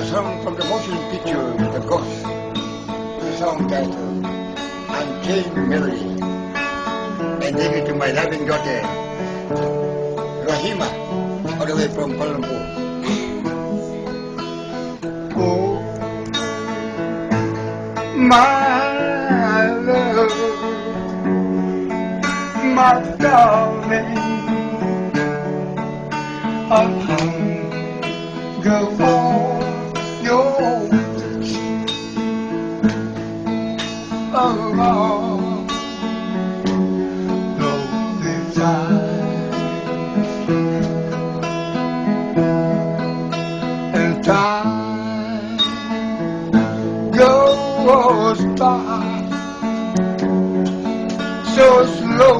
song from the motion picture The Ghost. The song titled Unchained Melody. And give it to my loving daughter, Rahima, all the way from Kuala Lumpur. Oh, my love, my darling, I'm hunger for your touch. Oh, lonely time, and time goes by so slow,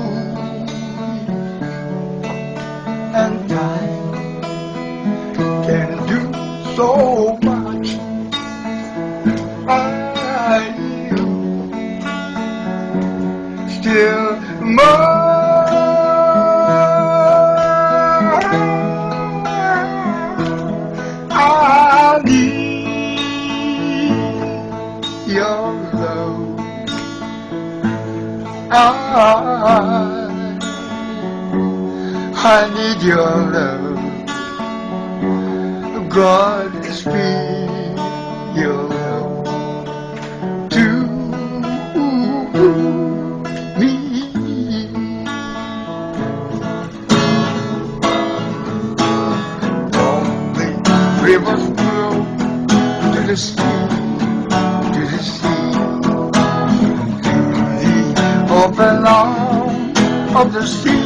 and time can do so much. Still more, I need your love. I need your love. God speak your love to me. Only rivers flow to the sea, to the sea, the open arms of the sea.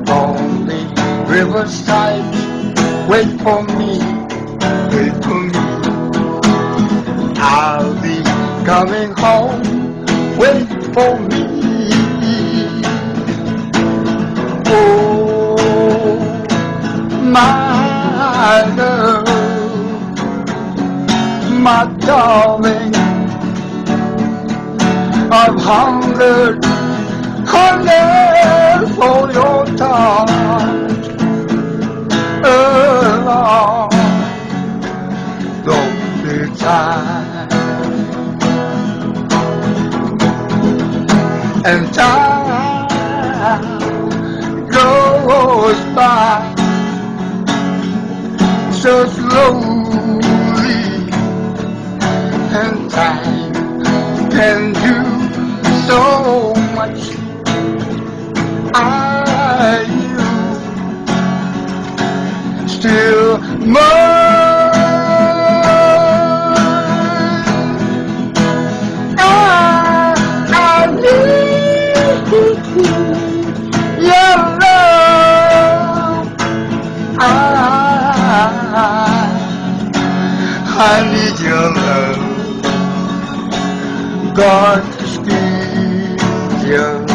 Only riverside, wait for me, wait for me. I'll be coming home, wait for me. Oh, my love, my darling, I've hungered for your touch along lonely time, and time goes by so slowly, and time can do so much. Still more, I need your love. I need your love. God speak your love.